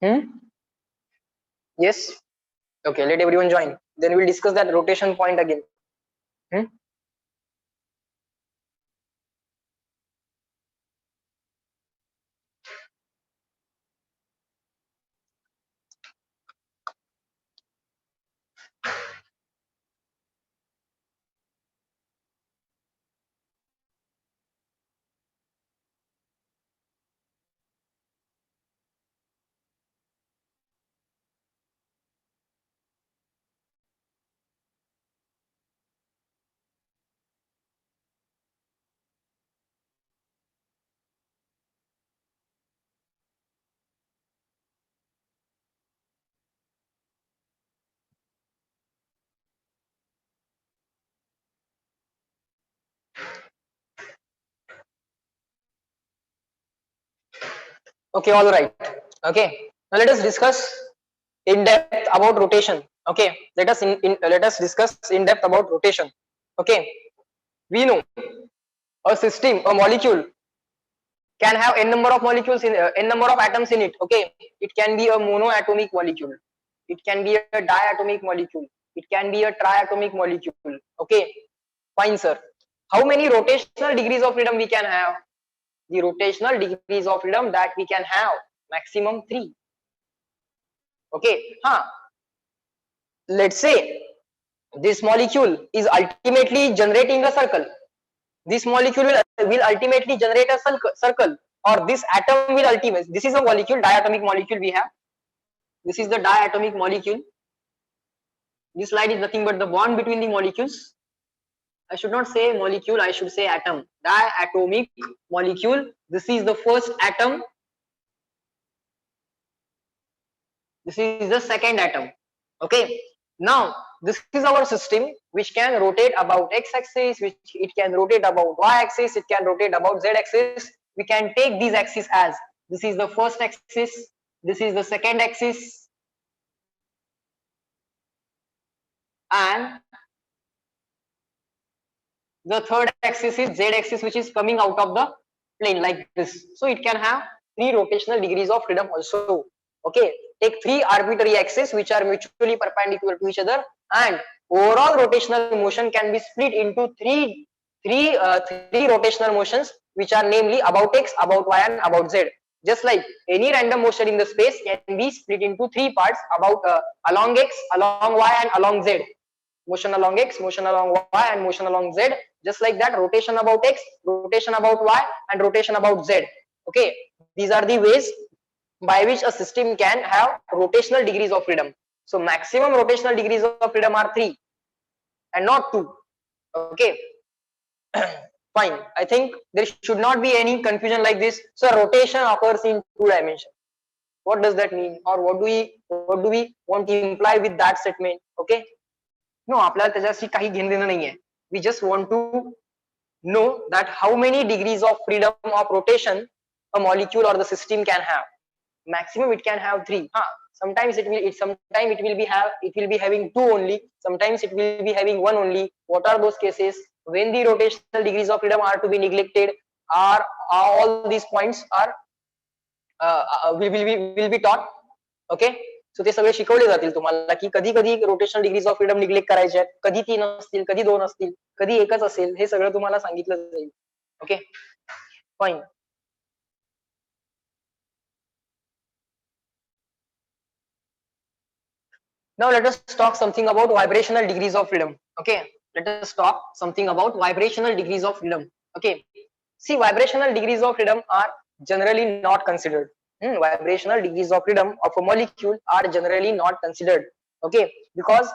Hmm? Yes. Okay, let everyone join. Then we'll discuss that rotation point again. Hmm? Okay, all right. Okay. Now let us discuss in depth about rotation. Okay. Let us discuss in depth about rotation. Okay. We know a system, a molecule can have n number of molecules in n number of atoms in it. Okay. It can be a monoatomic molecule. It can be a diatomic molecule. It can be a triatomic molecule. Okay. Fine, sir. How many rotational degrees of freedom we can have? The rotational degrees of freedom that we can have, maximum 3. Okay. Let's say this molecule is ultimately generating a circle. This molecule will ultimately generate a circle, or this atom will ultimately, this is a molecule, diatomic molecule we have. This is the diatomic molecule. This slide is nothing but the bond between the molecules. I should not say molecule, I should say atom. Diatomic molecule. This is the first atom. This is the second atom. Okay. Now this is our system which can rotate about x-axis, which it can rotate about y-axis, it can rotate about z-axis. We can take these axes as this is the first axis, this is the second axis, and the third axis is z-axis, which is coming out of the plane like this. So it can have 3 rotational degrees of freedom also. Okay, take 3 arbitrary axes which are mutually perpendicular to each other, and overall rotational motion can be split into three rotational motions, which are namely about x, about y, and about z. Just like any random motion in the space can be split into 3 parts, about along x, along y, and along z. Motion along x, motion along y, and motion along z. Just like that, rotation about x, rotation about y, and rotation about z. Okay, these are the ways by which a system can have rotational degrees of freedom. So maximum rotational degrees of freedom are 3 and not 2. Okay. Fine. I think there should not be any confusion like this. So rotation occurs in 2 dimensions. What does that mean, or what do we want to imply with that statement? Okay. No, आपल्याला त्याच्याशी काही घेणं देणं नाहीये. We just want to know that how many degrees of freedom of rotation a molecule or the system can have. Maximum it can have 3. Sometimes it will be having 2 only. Sometimes it will be having 1 only. What are those cases when the rotational degrees of freedom are to be neglected? Are all these points are will be taught. Okay. So ते सगळे शिकवले जातील तुम्हाला की कधी कधी rotational degrees of freedom neglect करायचे आहेत, कधी 3 असतील, कधी 2 असतील, कधी एकच असेल, हे सगळं तुम्हाला सांगितलं जाईल. Okay. Fine. Now let us talk something about vibrational degrees of freedom. Okay, let us talk something about vibrational degrees of freedom. Okay, see, vibrational degrees of freedom are generally not considered. Vibrational degrees of freedom of a molecule are generally not considered. Okay, because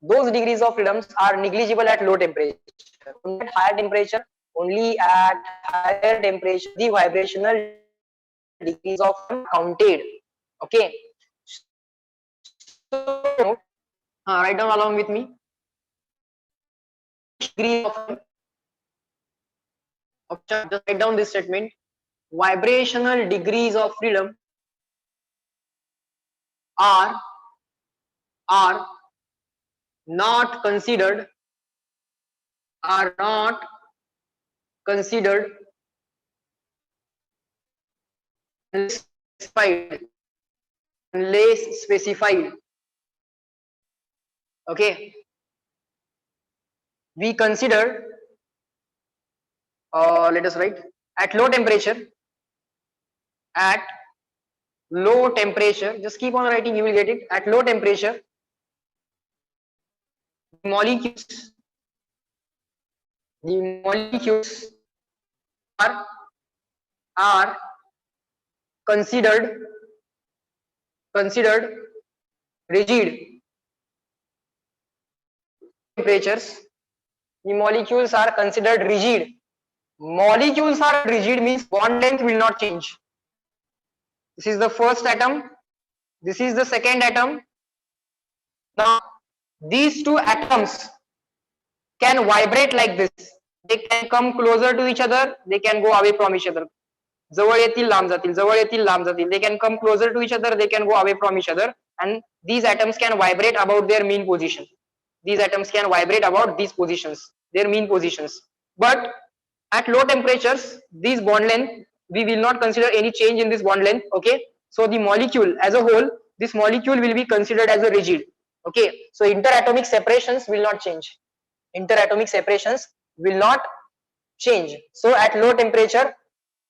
those degrees of freedoms are negligible at low temperature. At higher temperature, only at higher temperature, the vibrational degrees of freedom counted. Okay, so write down along with me. Degree of, just write down this statement. Vibrational degrees of freedom are not considered specified unless specified. Okay, we consider, let us write, at low temperature, at low temperature, just keep on writing, you will get it. At low temperature, molecules, the molecules are are considered rigid. Temperatures, the molecules are considered rigid. Molecules are rigid means bond length will not change. This is the first atom, this is the second atom. Now these two atoms can vibrate like this. They can come closer to each other, they can go away from each other. जवळ येतील लांब जातील, जवळ येतील लांब जातील. They can come closer to each other, they can go away from each other, and these atoms can vibrate about their mean position. These atoms can vibrate about these positions, their mean positions. But at low temperatures, these bond length, we will not consider any change in this bond length. Okay, so the molecule as a whole, this molecule will be considered as a rigid. Okay, so interatomic separations will not change. Interatomic separations will not change. So at low temperature,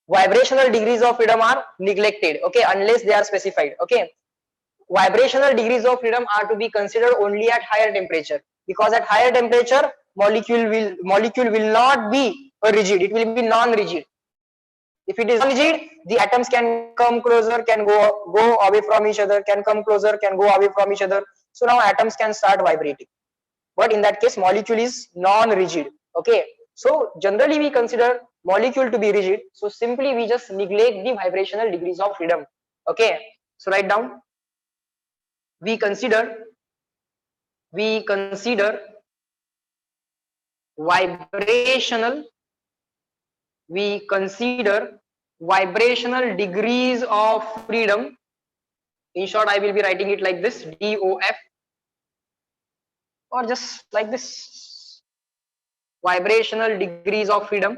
vibrational degrees of freedom are neglected. Okay, unless they are specified. Okay, vibrational degrees of freedom are to be considered only at higher temperature, because at higher temperature molecule will not be a rigid, it will be non-rigid. If it is rigid, the atoms can come closer, can go away from each other, can come closer, can go away from each other. So now atoms can start vibrating, but in that case molecule is non-rigid. Okay, so generally we consider molecule to be rigid, so simply we just neglect the vibrational degrees of freedom. Okay, so write down, we consider vibrational degrees of freedom. In short, I will be writing it like this, DOF, or just like this, vibrational degrees of freedom.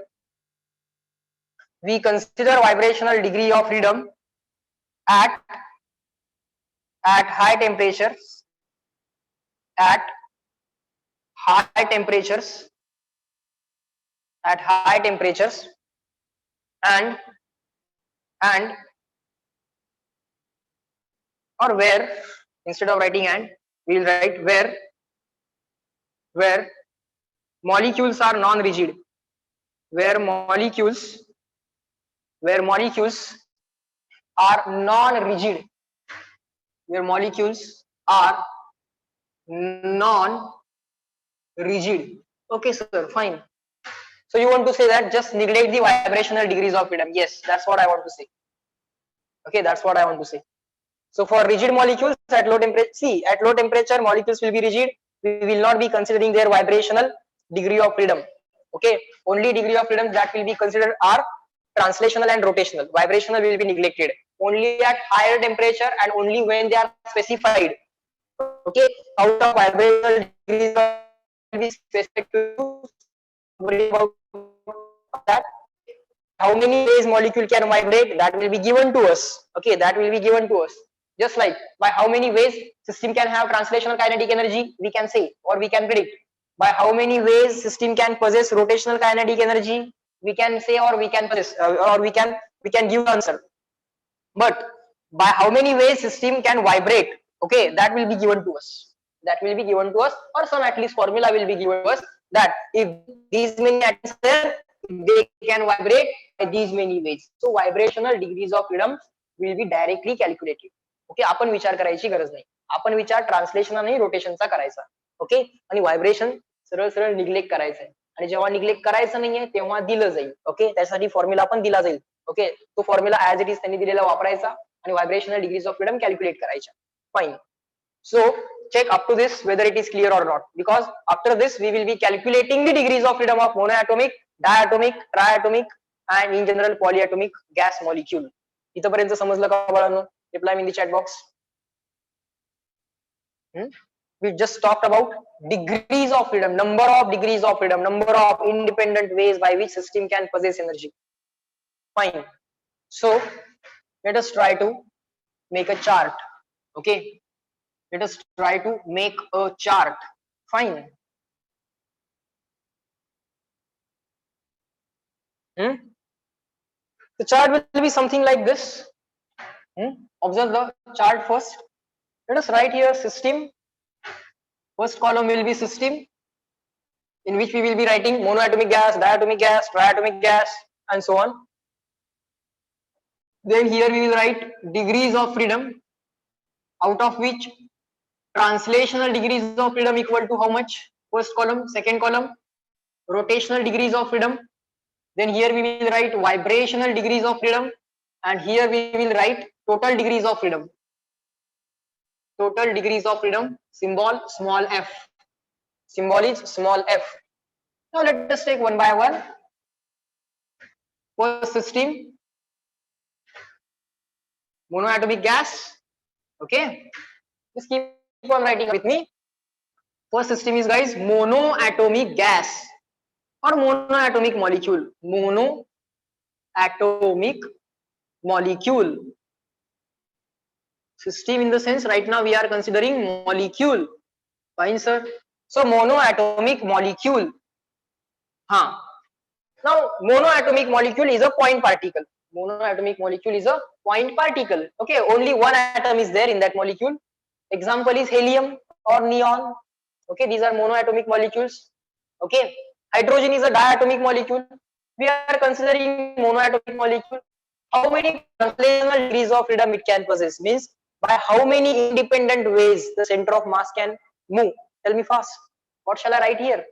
We consider vibrational degree of freedom at high temperatures, at high temperatures, and or where, instead of writing and, we will write where molecules are non-rigid, where molecules are non-rigid, where molecules are non-rigid. Okay sir, fine. So you want to say that just neglect the vibrational degrees of freedom. Yes, that's what I want to say. Okay, that's what I want to say. So for rigid molecules at low temperature, see, at low temperature molecules will be rigid. We will not be considering their vibrational degree of freedom. Okay, only degree of freedom that will be considered are translational and rotational. Vibrational will be neglected. Only at higher temperature and only when they are specified. Okay, out of vibrational degrees will be specified to worry about that. How many ways molecule can vibrate, that will be given to us. Okay, that will be given to us. Just like by how many ways system can have translational kinetic energy, we can say, or we can predict. By how many ways system can possess rotational kinetic energy, we can say, or we can possess, or we can give answer. But by how many ways system can vibrate, okay, that will be given to us. That will be given to us, or some at least formula will be given to us, that if these many atoms there, they can vibrate by these many ways. So vibrational degrees of freedom will be directly calculated. Okay, आपण विचार करायची गरज नाही, आपण विचार translation आणि रोटेशनचा करायचा. Okay, आणि व्हायब्रेशन सरळ सरळ निग्लेक्ट करायचं आहे, आणि जेव्हा निग्लेक्ट करायचं नाहीये तेव्हा दिलं जाईल. ओके, त्यासाठी फॉर्म्युला पण दिला जाईल. ओके, तो फॉर्म्युला ऍज इट इज त्यांनी दिलेला वापरायचा आणि vibrational degrees of freedom calculate करायच्या. Fine. So check up to this whether it is clear or not, because after this we will be calculating the degrees of freedom of monoatomic, diatomic, triatomic and in general polyatomic gas molecule. इथपर्यंत समजलं का बाळांनो? Reply me in the chat box. We just talked about degrees of freedom, number of degrees of freedom, number of independent ways by which system can possess energy. Fine. So let us try to make a chart. Okay, let us try to make a chart. Fine. The chart will be something like this. Observe the chart first. Let us write here system. First column will be system, in which we will be writing monoatomic gas, diatomic gas, triatomic gas, and so on. Then here we will write degrees of freedom, out of which translational degrees of freedom equal to how much? First column, second column, rotational degrees of freedom. Then here we will write vibrational degrees of freedom, and here we will write total degrees of freedom. Total degrees of freedom, symbol small f. Symbol is small f. Now let us take one by one. First system, monoatomic gas. Okay, just keep on writing with me. First system is, guys, monoatomic gas or monoatomic molecule. Monoatomic molecule. System in the sense right now we are considering molecule. Fine, sir. So monoatomic molecule. Now monoatomic molecule is a point particle. Monoatomic molecule is a point particle. Okay, only one atom is there in that molecule. Example is helium or neon. Okay, these are monoatomic molecules. Okay, hydrogen is a diatomic molecule. We are considering monoatomic molecule. How many translational degrees of freedom it can possess? Means by how many independent ways the center of mass can move? Tell me fast. What shall I write here?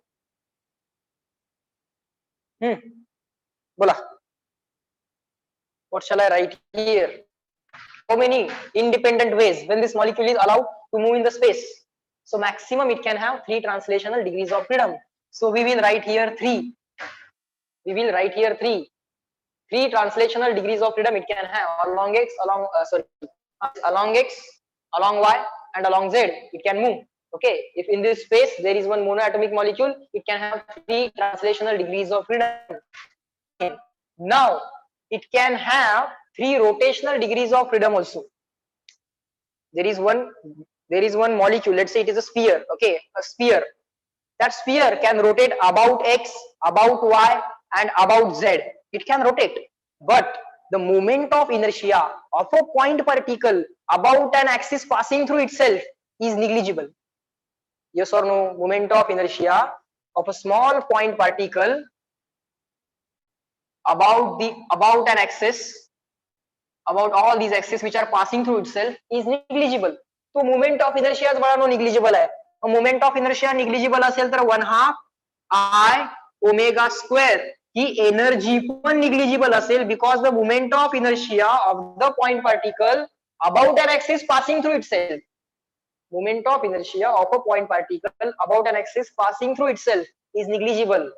Bola. What shall I write here? How many independent ways when this molecule is allowed to move in the space? So maximum it can have 3 translational degrees of freedom. So we will write here 3. We will write here 3. 3 translational degrees of freedom it can have along x, along x, along y, and along z. It can move. Okay, if in this space there is one monoatomic molecule, it can have 3 translational degrees of freedom. Now it can have 3 rotational degrees of freedom also. There is one molecule, let's say it is a sphere. Okay, a sphere. That sphere can rotate about x, about y, and about z. It can rotate, but the moment of inertia of a point particle about an axis passing through itself is negligible. Yes or no? Moment of inertia of a small point particle about an axis, about all these axes which are passing through itself is negligible. So moment of inertia बड़ा negligible है. Moment of inertia negligible असेल तर 1/2 I omega square he energy पण negligible असेल because the moment of inertia of the point particle about an axis passing through itself. Moment of inertia of a point particle about an axis passing through itself is negligible.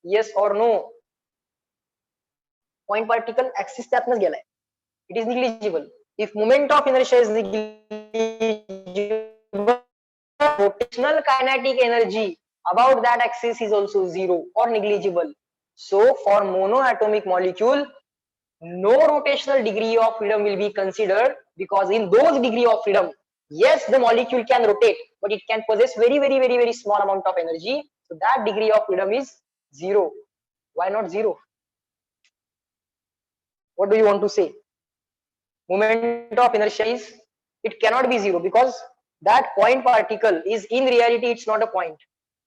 Yes or no? Point particle axis त्यातनच गेलाय. It is negligible. If moment of inertia is negligible, rotational kinetic energy about that axis is also 0 or negligible. So for monoatomic molecule, no rotational degree of freedom will be considered, because in those degree of freedom, yes, the molecule can rotate, but it can possess very small amount of energy. So that degree of freedom is 0. Why not 0? What do you want to say? Moment of inertia is, it cannot be 0 because that point particle is, in reality it's not a point.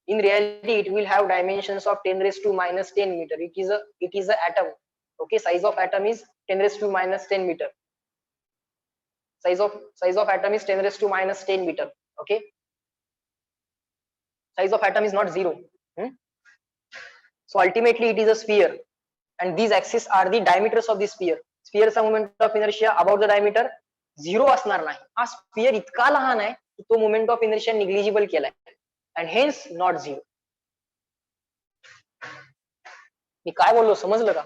In reality it will have dimensions of 10 raised to minus 10 meter. It is a atom. Okay, size of atom is 10 raised to minus 10 meter. Size of atom is 10 raised to minus 10 meter. Okay, size of atom is not 0. So ultimately it is a sphere, and these axes are the diameters of the sphere. स्फिअरचा moment of inertia about the diameter 0 असणार नाही. हा sphere इतका लहान आहे की तो moment of inertia negligible केलाय, अँड हेन्स नॉट 0. मी काय बोललो समजलं का?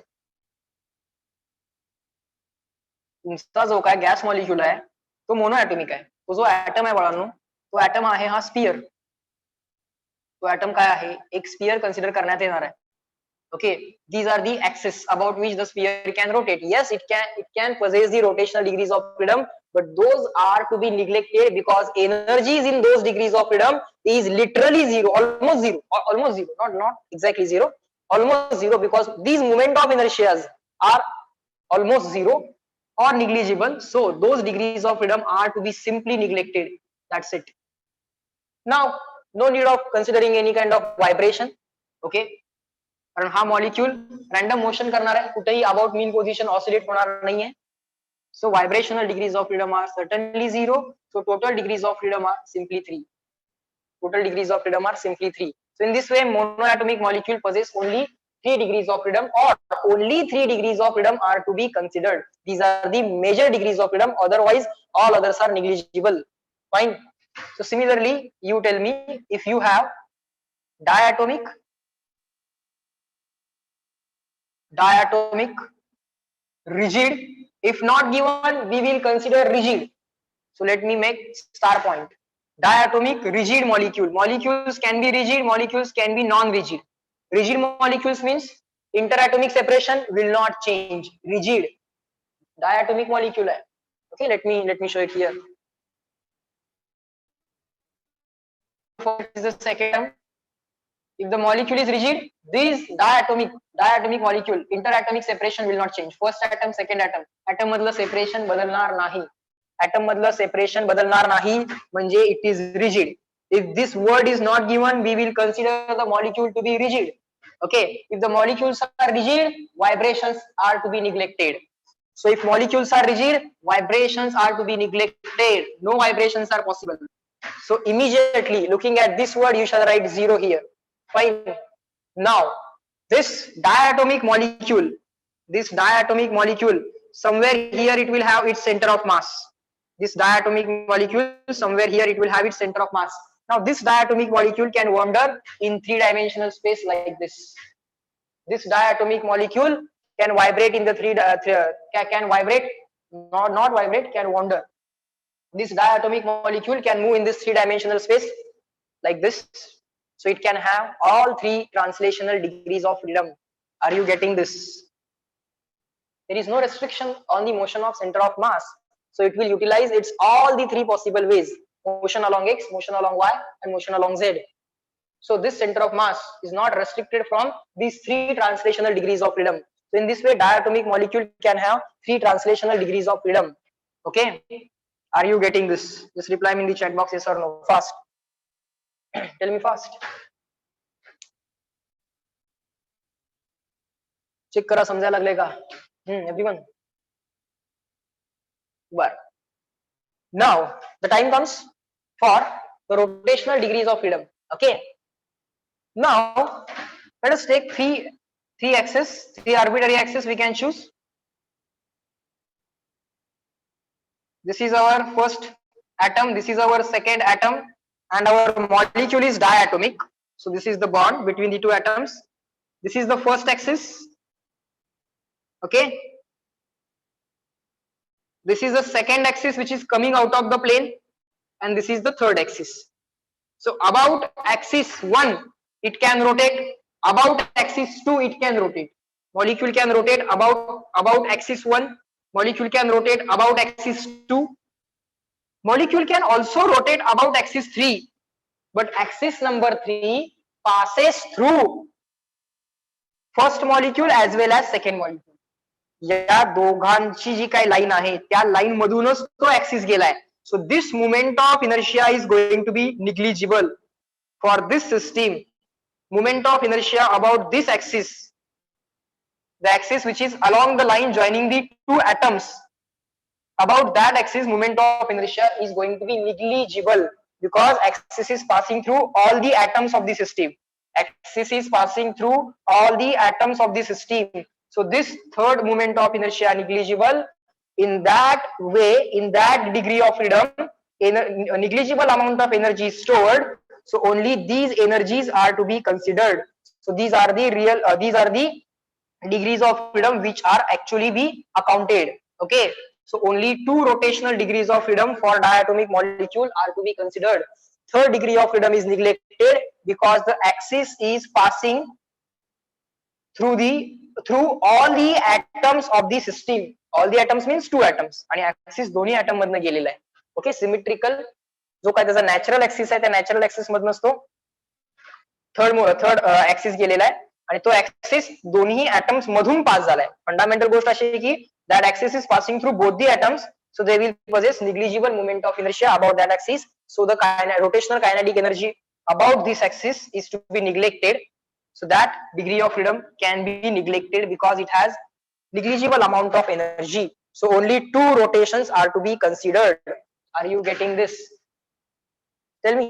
तुमचा जो काय गॅस मॉलिक्यूल आहे तो मोनोएटॉमिक आहे. तो जो ऍटम आहे बाळांनो, तो ऍटम आहे हा स्फिअर. तो ऍटम काय आहे? एक स्फिअर कन्सिडर करण्यात येणार आहे. Okay, these are the axes about which the sphere can rotate. Yes, it can possess the rotational degrees of freedom but those are to be neglected because energies in those degrees of freedom is literally zero, almost zero, not exactly zero, almost zero, because these moment of inertias are almost zero or negligible. So those degrees of freedom are to be simply neglected. That's it. Now, no need of considering any kind of vibration. Okay, कारण हा molecule random motion करणार आहे, कुठेही about mean position oscillate होणार नाहीये. So vibrational degrees of freedom are certainly zero. So total degrees of freedom are simply 3. Total degrees of freedom are simply 3. So in this way, monoatomic molecule possess only 3 degrees of freedom, or only 3 degrees of freedom are to be considered. These are the major degrees of freedom. Otherwise, all others are negligible. Fine. So similarly, you tell me if you have diatomic, rigid. If not given, we will consider rigid. So let me make star point. Diatomic rigid molecule. Molecules can be rigid, molecules can be non-rigid. Rigid molecules means interatomic separation will not change. Rigid. Diatomic molecule. Okay, let me show it here. First is the second term. If the molecule is rigid, this diatomic molecule interatomic separation will not change. First atom, second atom. Atom मधलं separation बदलणार नाही. Atom मधलं separation बदलणार नाही म्हणजे it is rigid. If this word is not given, we will consider the molecule to be rigid. Okay, if the molecules are rigid, vibrations are to be neglected. So if molecules are rigid, vibrations are to be neglected. No vibrations are possible. So immediately looking at this word, you shall write 0 here. Fine. Now this diatomic molecule, somewhere here it will have its center of mass. This diatomic molecule, somewhere here it will have its center of mass. Now this diatomic molecule can wander in 3-dimensional space like this. This diatomic molecule can vibrate in the can vibrate, not vibrate, can wander. This diatomic molecule can move in this 3-dimensional space like this. So it can have all 3 translational degrees of freedom. Are you getting this? There is no restriction on the motion of center of mass. So it will utilize its all the 3 possible ways: motion along x, motion along y, and motion along z. So this center of mass is not restricted from these 3 translational degrees of freedom. So in this way, diatomic molecule can have 3 translational degrees of freedom. Okay, are you getting this? Just reply me in the chat box, yes or no, fast. Tell me fast. Check करा, समजायला लागले का? Everyone. But now the time comes for the rotational degrees of freedom. Okay. Now let us take three arbitrary axes we can choose. This is our first atom, this is our second atom, and our molecule is diatomic. So this is the bond between the 2 atoms. This is the first axis. Okay. This is the second axis which is coming out of the plane, and this is the third axis. So about axis 1 it can rotate, about axis 2 it can rotate. Molecule can rotate about axis 1, molecule can rotate about axis 2, molecule can also rotate about axis 3, but axis number 3 passes through first molecule as well as second molecule. या दोघांची जी काही line आहे त्या line मधूनच तो axis गेलाय. So this moment of inertia is going to be negligible for this system. Moment of inertia about this axis, the axis which is along the line joining the 2 atoms, about that axis moment of inertia is going to be negligible because axis is passing through all the atoms of the system. Axis is passing through all the atoms of the system. So this third moment of inertia negligible. In that way, in that degree of freedom, a negligible amount of energy is stored. So only these energies are to be considered. So these are the degrees of freedom which are actually be accounted. Okay. So only 2 rotational degrees of freedom for diatomic molecule are to be considered. Third degree of freedom is neglected because the axis is passing through all the atoms of the system. All the atoms means 2 atoms आणि axis दोन्ही atom मधनं गेलेला आहे. Okay, symmetrical जो काय त्याचा natural axis आहे त्या नॅचरल ऍक्सिस मधनच तो थर्ड ऍक्सिस गेलेला आहे आणि तो ऍक्सिस दोन्ही ऍटम्स मधून पास झालाय. फंडामेंटल गोष्ट अशी आहे की that axis is passing through both the atoms, so they will possess negligible moment of inertia about that axis, so the rotational kinetic energy about this axis is to be neglected, so that degree of freedom can be neglected because it has negligible amount of energy. So only 2 rotations are to be considered. Are you getting this? Tell me.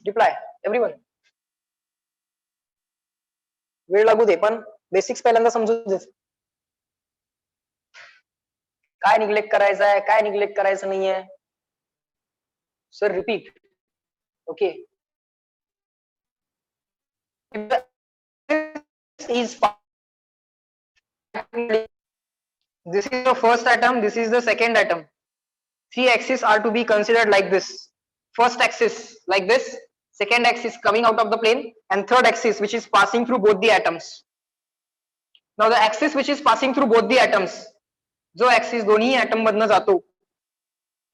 Reply everyone. वेळ लागू दे पण basics पहिल्यांदा समजू दे. काय neglect करायचं आहे, काय neglect करायचं नाहीये. Sir repeat. Okay, is this is the first atom, this is the second atom. 3 axes are to be considered like this. First axis like this, second axis coming out of the plane, and third axis which is passing through both the atoms. Now the axis which is passing through both the atoms, जो axis दोन्ही atom मधनं जातो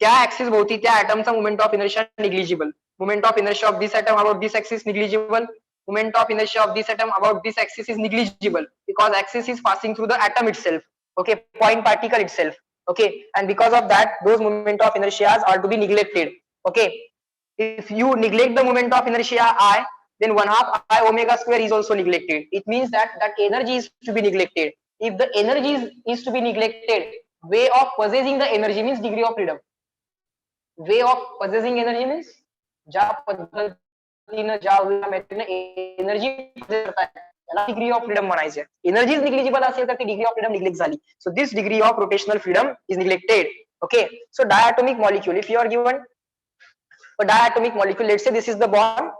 त्या axis भोवती त्या atom चा moment of inertia negligible. Moment of inertia of this atom about this axis negligible. Moment of inertia of this atom about this axis is negligible because axis is passing through the atom itself. Okay, point particle itself. Okay, and because of that those moment of inertia are to be neglected. Okay, if you neglect the moment of inertia I, then 1/2 I omega square is also neglected. It means that energy is to be neglected. If the energy is to be neglected, way of possessing the energy means degree of freedom. Way of possessing energy means ज्या पद्धतीने ज्या energy त्याला degree of freedom म्हणायचे. Energy negligible असेल तर ती degree of freedom neglect झाली. So this degree of rotational freedom is neglected. Okay, so diatomic molecule, if you are given a diatomic molecule, let's say this is the bond,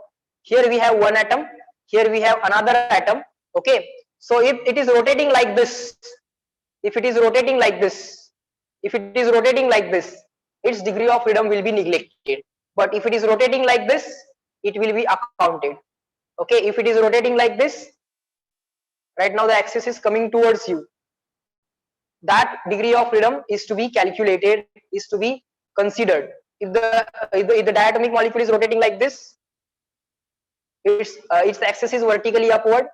here we have one atom, here we have another atom. Okay, so if it is rotating like this, if it is rotating like this, if it is rotating like this, its degree of freedom will be neglected. But if it is rotating like this, it will be accounted. Okay, if it is rotating like this, right now the axis is coming towards you, that degree of freedom is to be calculated, is to be considered. If the diatomic molecule is rotating like this, its axis is vertically upward,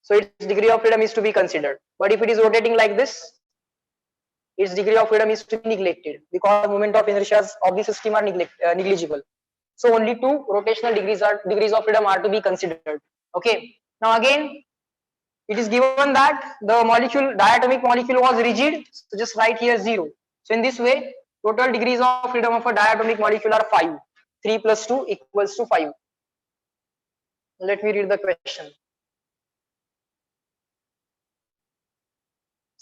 so its degree of freedom is to be considered. But if it is rotating like this, its degree of freedom is to be neglected because moment of inertia of the system are negligible. So only 2 rotational degrees of freedom are to be considered. Okay, now again it is given that the diatomic molecule was rigid, so just write here 0. So in this way total degrees of freedom of a diatomic molecule are 5. 3 plus 2 equals to 5. Let me read the question.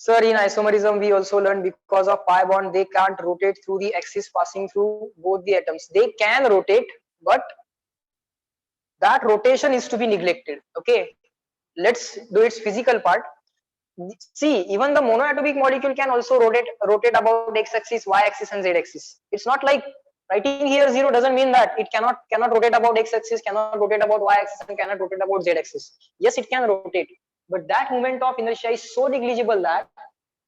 Sir, in isomerism we also learned because of pi bond they can't rotate through the axis passing through both the atoms. They can rotate, but that rotation is to be neglected. Okay, let's do its physical part. See, even the monoatomic molecule can also rotate about x-axis, y-axis and z-axis. It's not like writing here 0 doesn't mean that it cannot rotate about x-axis, cannot rotate about y-axis and cannot rotate about z-axis. Yes, it can rotate, but that moment of inertia is so negligible that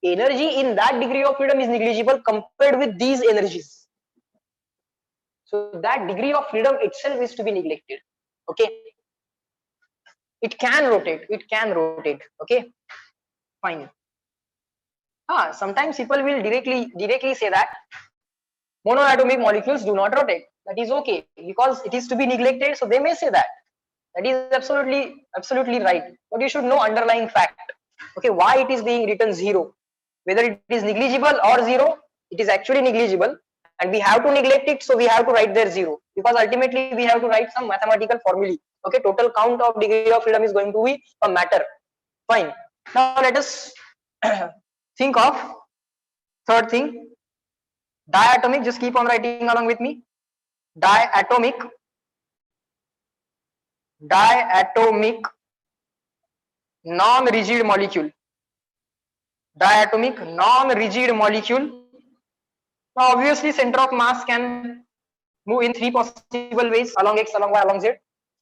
energy in that degree of freedom is negligible compared with these energies. So that degree of freedom itself is to be neglected. Okay, it can rotate, okay, fine. Sometimes people will directly say that monoatomic molecules do not rotate. That is okay because it is to be neglected, so they may say that. That is absolutely right, but you should know underlying fact. Okay, why it is being written 0, whether it is negligible or 0, it is actually negligible and we have to neglect it, so we have to write there 0 because ultimately we have to write some mathematical formulae. Okay, total count of degree of freedom is going to be a matter. Fine, now let us think of third thing, diatomic. Just keep on writing along with me. Diatomic non-rigid molecule. Diatomic non-rigid molecule. Now obviously center of mass can move in 3 possible ways, along x, along y, along z.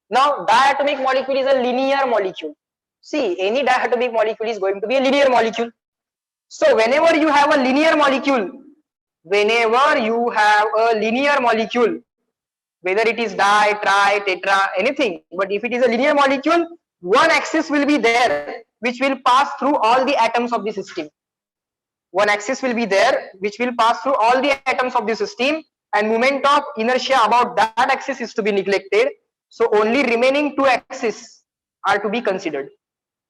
Now diatomic molecule is a linear molecule. See, any diatomic molecule is going to be a linear molecule. So whenever you have a linear molecule, whether it is di, tri, tetra, anything, but if it is a linear molecule, one axis will be there which will pass through all the atoms of the system. One axis will be there which will pass through all the atoms of the system, and moment of inertia about that axis is to be neglected. So only remaining two axes are to be considered.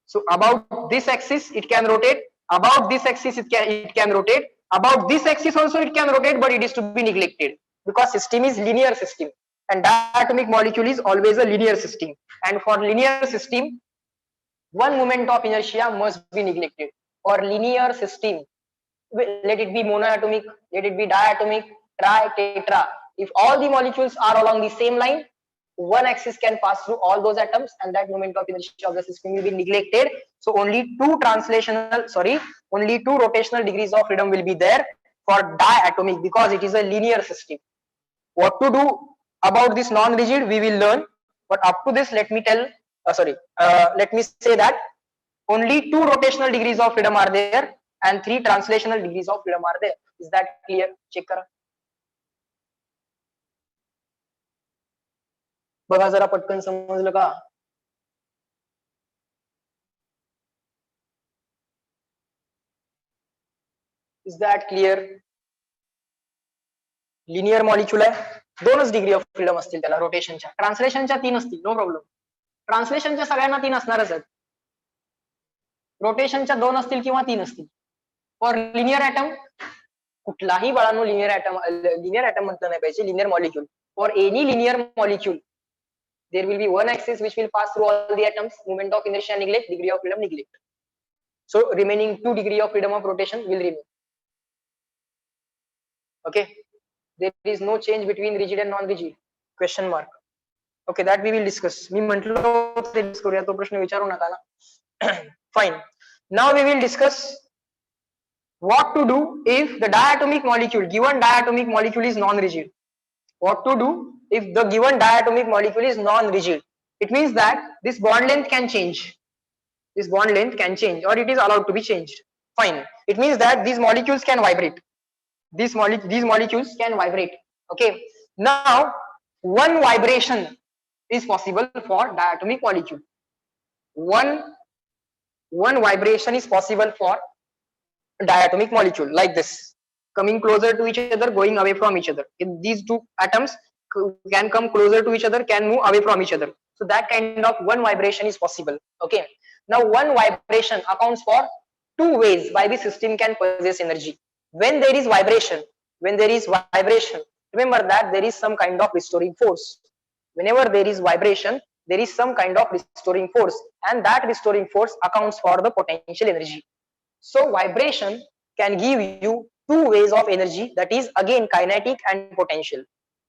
So about this axis it can rotate, about this axis it can rotate, about this axis also it can rotate, but it is to be neglected because system is linear system, and diatomic molecule is always a linear system, and for linear system one moment of inertia must be neglected. For linear system, let it be monoatomic, let it be diatomic, tri, tetra, if all the molecules are along the same line, one axis can pass through all those atoms, and that moment of inertia of the system will be neglected. So only only two rotational degrees of freedom will be there for diatomic, because it is a linear system. What to do about this non-rigid we will learn, but up to this let me let me say that only two rotational degrees of freedom are there and three translational degrees of freedom are there. Is that clear? Check करा. बघा जरा पटकन समजलं का? Is that clear? Linear molecule आहे, दोनच degree of freedom असतील त्याला रोटेशनच्या, ट्रान्सलेशनच्या तीन असतील, नो प्रॉब्लेम. ट्रान्सलेशनच्या सगळ्यांना तीन असणारच आहेत, रोटेशनच्या दोन असतील किंवा तीन असतील. फॉर लिनियर ऍटम कुठलाही बाळांनो लिनियर ऍटम म्हटलं नाही पाहिजे, linear molecule. For any linear molecule there will be one axis which will pass through all the atoms, moment of inertia neglect, degree of freedom neglect. So remaining 2 degree of freedom of rotation will remain. Okay, there is no change between rigid and non-rigid, question mark. Okay, that we will discuss. मी म्हटलो ते discuss करूया, तो प्रश्न विचारू नका ना. Fine, now we will discuss what to do if the diatomic molecule, given diatomic molecule is non-rigid. What to do if the given diatomic molecule is non-rigid? It means that this bond length can change. This bond length can change, or it is allowed to be changed. Fine. It means that these molecules can vibrate. These molecules can vibrate. Okay. Now, one vibration is possible for diatomic molecule. One vibration is possible for diatomic molecule, like this. Coming closer to each other, going away from each other. If these two atoms can come closer to each other, can move away from each other. So that kind of one vibration is possible. Okay. Now one vibration accounts for two ways by which system can possess energy. When there is vibration, remember that there is some kind of restoring force. Whenever there is vibration, there is some kind of restoring force, and that restoring force accounts for the potential energy. So vibration can give you two ways of energy, that is again kinetic and potential.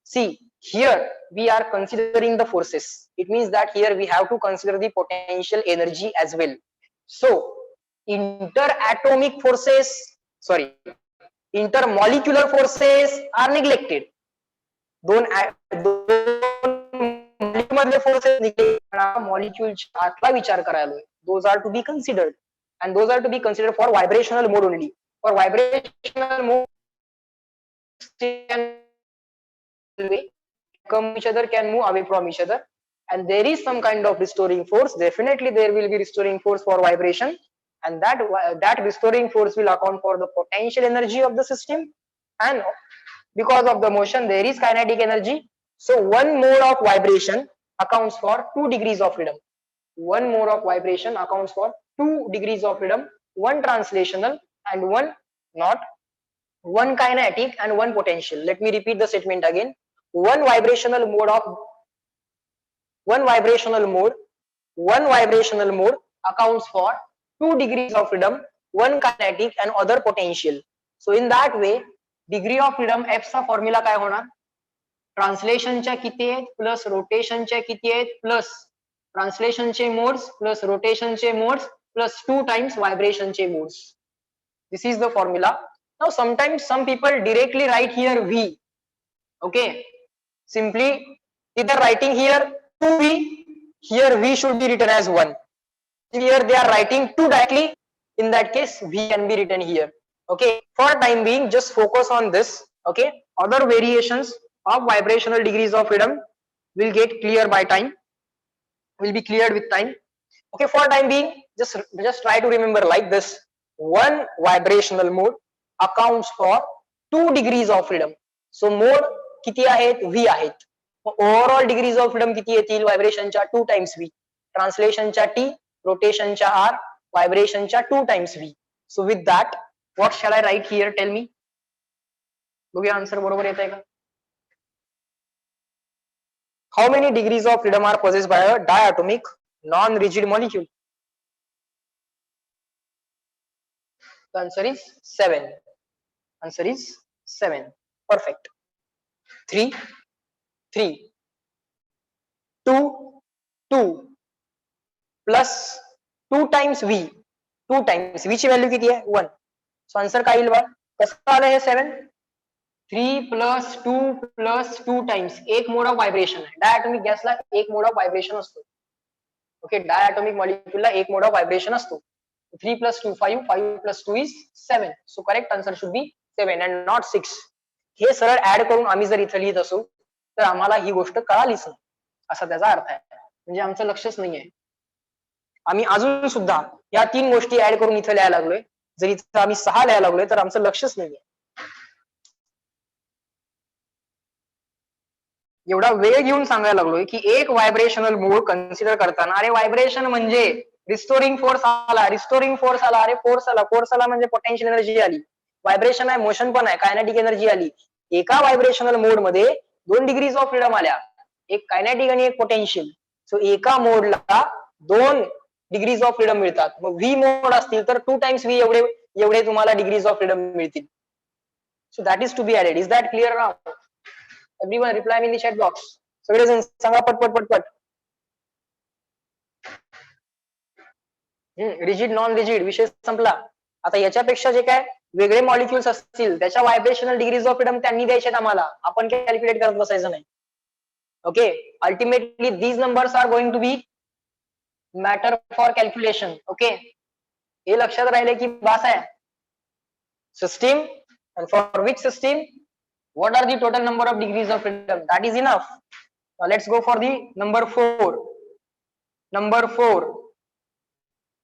See, here we are considering the forces. It means that here we have to consider the potential energy as well. So intermolecular forces are neglected. Those are to be considered, and those are to be considered for vibrational mode only. For vibrational mode, can come each other, can move away from each other, and there is some kind of restoring force. Definitely there will be restoring force for vibration, and that restoring force will account for the potential energy of the system, and because of the motion there is kinetic energy. So one mode of vibration accounts for 2 degrees of freedom. One mode of vibration accounts for 2 degrees of freedom, one translational and one not, one kinetic and one potential. Let me repeat the statement again. One vibrational mode accounts for 2 degrees of freedom, one kinetic and other potential. So in that way, degree of freedom F चा formula काय होणार? ट्रान्सलेशनच्या किती आहेत plus रोटेशनच्या किती आहेत plus ट्रान्सलेशनचे मोड्स प्लस रोटेशनचे मोड्स प्लस 2 times vibrationचे modes. This is the formula. Now sometimes some people directly write here V. Okay, simply either writing here 2V, here V should be written as 1. here they are writing 2 directly. In that case V can be written here. Okay, for time being just focus on this. Okay, other variations of vibrational degrees of freedom will get clear by time, will be cleared with time. Okay, for time being just try to remember like this: one vibrational mode accounts for 2 degrees of freedom. So mode किती आहेत? V आहेत. Overall degrees of freedom किती येतील? व्हायब्रेशनच्या 2 times V, ट्रान्सलेशनच्या T, रोटेशनच्या R, व्हायब्रेशनच्या 2 times V. So with that what shall I write here? Tell me. बघूया आन्सर बरोबर येत आहे का? How many degrees of freedom are possessed by a diatomic non-rigid molecule? The answer is 7. Answer is 7. Perfect. 3, 3, 2, 2 plus 2 times V. 2 times V ची value किती आहे? 1. So answer काय येईल बा? कसं आलं हे 7? 3 plus 2 plus 2 times एक मोड ऑफ व्हायब्रेशन आहे. डायटॉमिक गॅसला एक मोड ऑफ व्हायब्रेशन असतो. ओके, डायटॉमिक मॉलिक्यूलला एक मोड ऑफ व्हायब्रेशन असतो. 3 plus 2 5, 5 plus 2 is 7. So correct answer should be 7 and not 6. हे सरळ ऍड करून आम्ही जर इथे लिहित असू तर आम्हाला ही गोष्ट कळालीच नाही असा त्याचा अर्थ आहे. म्हणजे आमचं लक्षच नाहीये. आम्ही अजून सुद्धा या 3 गोष्टी ऍड करून इथे लिहायला लागलोय. जर इथे आम्ही 6 लिहायला लागलोय तर आमचं लक्षच नाहीये. एवढा वेळ घेऊन सांगायला लागलोय की एक व्हायब्रेशनल मोड कन्सिडर करताना, अरे व्हायब्रेशन म्हणजे रिस्टोरिंग फोर्स आला, रिस्टोरिंग फोर्स आला, अरे फोर्स आला म्हणजे पोटेन्शियल एनर्जी आली. व्हायब्रेशन आहे, मोशन पण आहे, कायनेटिक एनर्जी आली. एका व्हायब्रेशनल मोड मध्ये 2 डिग्रीज ऑफ फ्रीडम आल्या, एक कायनेटिक आणि एक पोटेन्शियल. सो एका मोडला 2 डिग्रीज ऑफ फ्रीडम मिळतात. मग व्ही मोड असतील तर 2 टाइम्स व्ही एवढे तुम्हाला डिग्रीज ऑफ फ्रीडम मिळतील. So that is to be added. Is that clear now? Everyone reply me in the chat box. सगळेजण सांगा पटपट. रिजिड नॉन रिजिड विषय संपला. आता याच्यापेक्षा जे काय वेगळे मॉलिक्युल्स असतील त्याच्या व्हायब्रेशनल डिग्रीज ऑफ फ्रीडम त्यांनी द्यायचे आम्हाला, आपण कॅल्क्युलेट करत बसायचं नाही. Okay, ultimately these numbers are going to be matter for calculation. Okay, हे लक्षात राहिले की बास आहे. System and for which system what are the total number of degrees of freedom? That is enough. Now let's go for the number 4. Number 4.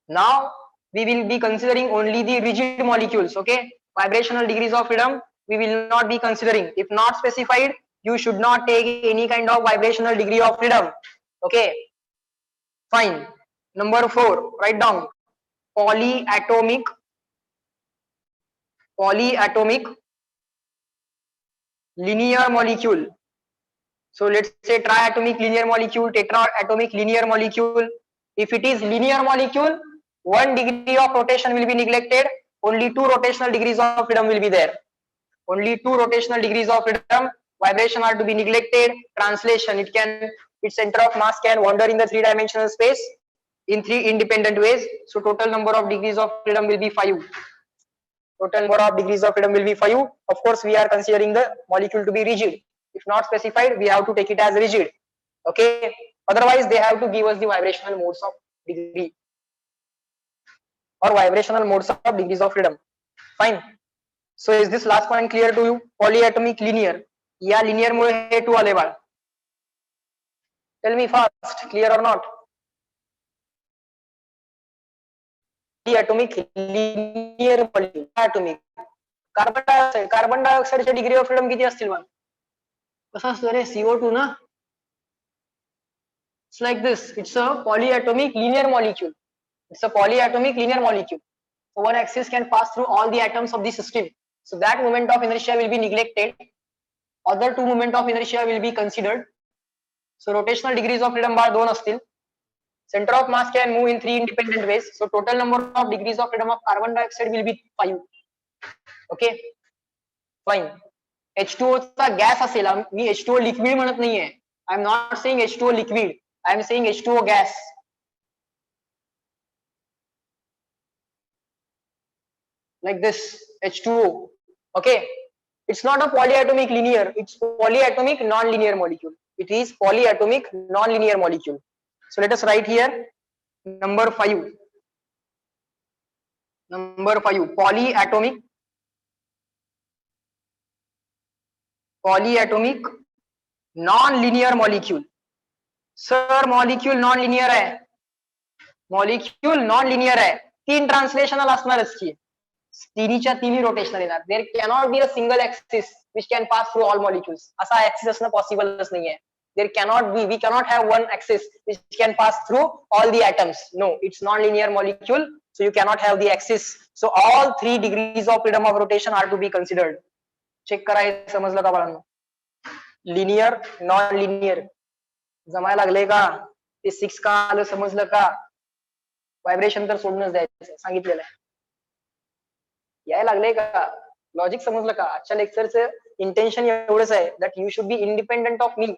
Now we will be considering only the rigid molecules. Okay, vibrational degrees of freedom we will not be considering. If not specified, you should not take any kind of vibrational degree of freedom. Okay, fine. Number 4, write down polyatomic linear molecule. So let's say triatomic linear molecule, tetraatomic linear molecule. If it is linear molecule, 1 degree of rotation will be neglected. Only 2 rotational degrees of freedom will be there. Only 2 rotational degrees of freedom. Vibration are to be neglected. Translation, its center of mass can wander in the 3-dimensional space in 3 independent ways. So total number of degrees of freedom will be 5. Total number of degrees of freedom will be 5. Of course, we are considering the molecule to be rigid. If not specified, we have to take it as rigid. Okay. Otherwise, they have to give us the vibrational modes of degree or vibrational modes of degrees of freedom. Fine. So is this last point clear to you? Polyatomic linear. या linear मुळे हे 2 आले बाळ. Tell me fast, clear or not? Atomic linear molecule. Atomic. Carbon डायऑक्साइडच्या degree of freedom किती असतील मग? कसं असतं रे? CO2 ना. It's like this. It's a polyatomic linear molecule. It's a polyatomic linear molecule. So one axis can pass through all the atoms of the system. So that moment of inertia will be neglected. Other 2 moment of inertia will be considered. So rotational degrees of freedom bar 2 असतील. Center of mass can move in 3 independent ways. So total number of degrees of freedom of carbon dioxide will be 5. Okay, fine. H2O चा gas असेल, मी H2O liquid म्हणत नाहीये. I am not saying H2O liquid. I am saying H2O gas. Like this, H2O. Okay, it's not a polyatomic linear. It's polyatomic non-linear molecule. It is polyatomic non-linear molecule. So let us write here Number 5. Number 5. Polyatomic non-linear molecule. Sir molecule non linear आहे, molecule non linear आहे, 3 translational असणारच की, तिन्हीच्या तिन्ही rotational येणार. There cannot be a single axis which can pass through all molecules. असा axis असणं पॉसिबलच नाहीये. There cannot be, we cannot have one axis which can pass through all the atoms. No, it's non linear molecule, so you cannot have the axis. So all 3 degrees of freedom of rotation are to be considered. Check करा, हे समजलं का बाळांनो? Linear, non linear जमायला लागले का? ते 6 का आलं समजलं का? व्हायब्रेशन तर सोडूनच द्यायचं सांगितलेलं आहे. यायला लागले का? लॉजिक समजलं का? आजच्या लेक्चरचं इंटेन्शन एवढंच आहे that you should be independent of me,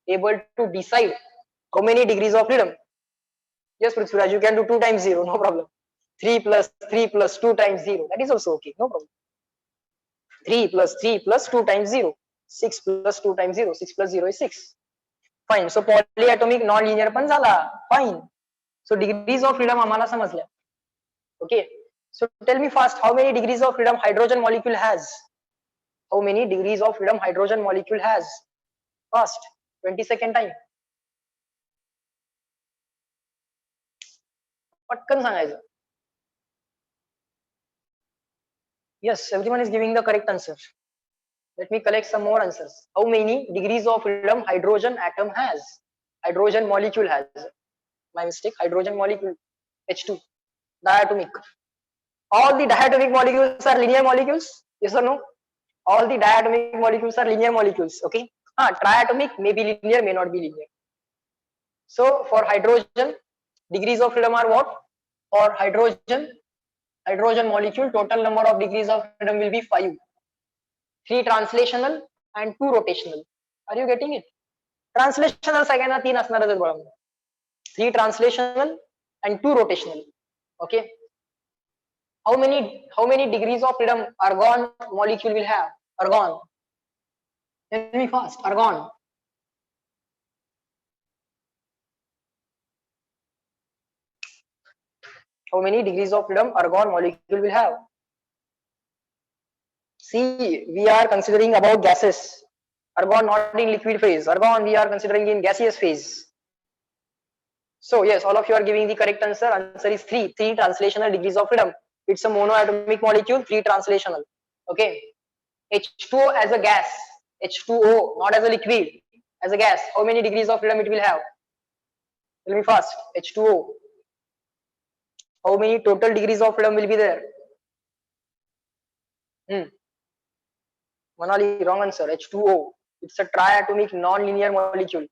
able to decide how many degrees of freedom. Yes, Prithviraj, you can do 2 times 0, no problem. 3 plus 2 times 0, that is also okay, no problem. 3 plus 2 times 0, 6 plus 2 times 0, 6 plus 0 is 6. Fine. So polyatomic non-linear पण झाला. Fine. So degrees of freedom आम्हाला समजल्या. Okay. So tell me fast, how many degrees of freedom hydrogen molecule has? How many degrees of freedom hydrogen molecule has? Fast. 20-second time. पटकन सांगायचं. Yes, everyone is giving the correct answer. Let me collect some more answers. How many degrees of freedom hydrogen atom has? Hydrogen molecule has. My mistake. Hydrogen molecule. H2. Diatomic. All the diatomic molecules are linear molecules. Yes or no? All the diatomic molecules are linear molecules. Okay. Triatomic may be linear, may not be linear. So for hydrogen, degrees of freedom are what? For hydrogen molecule, total number of degrees of freedom will be 5. 3 translational and 2 rotational. Are you getting it? Translational सगळ्यांना 3 असणारच आहेत बघा. 3 translational and 2 rotational. Okay. How many degrees of freedom argon molecule will have? Argon. Tell me fast. Argon. How many degrees of freedom argon molecule will have? See, we are considering about gases. Argon not in liquid phase. Argon we are considering in gaseous phase. So yes, all of you are giving the correct answer. Answer is 3. 3 translational degrees of freedom. It's a monoatomic molecule. 3 translational. Okay. H2O as a gas. H2O not as a liquid. As a gas. How many degrees of freedom it will have? Tell me fast. H2O. How many total degrees of freedom will be there? Manali, wrong answer. H2O. It's a triatomic non-linear molecule.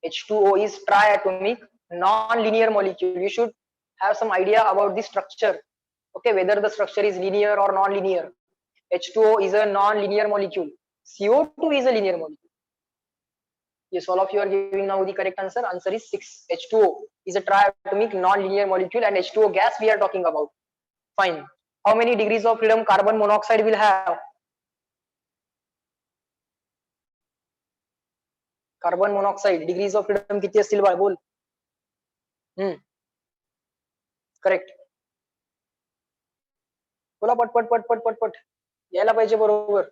H2O is triatomic non-linear molecule. You should have some idea about the structure. Okay, whether the structure is linear or non-linear. H2O is a non-linear molecule. CO2 is a linear molecule. Yes, all of you are giving now the correct answer. Answer is 6. H2O is a triatomic non-linear molecule and H2O gas we are talking about. Fine. How many degrees of freedom carbon monoxide will have? Carbon monoxide degrees of freedom किती असतील बाळ बोल. Correct. बोला पटपट पटपट पटपट यायला पाहिजे बरोबर.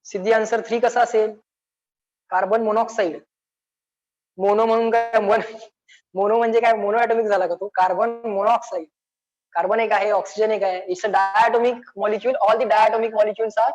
सिद्धी आन्सर 3 कसा असेल? Carbon monoxide. मोनो म्हणून काय? मोनो म्हणजे काय? मोनो ॲटॉमिक झाला का तो? Carbon monoxide. कार्बन एक आहे, ऑक्सिजन एक आहे. It's a diatomic molecule. All the diatomic molecules are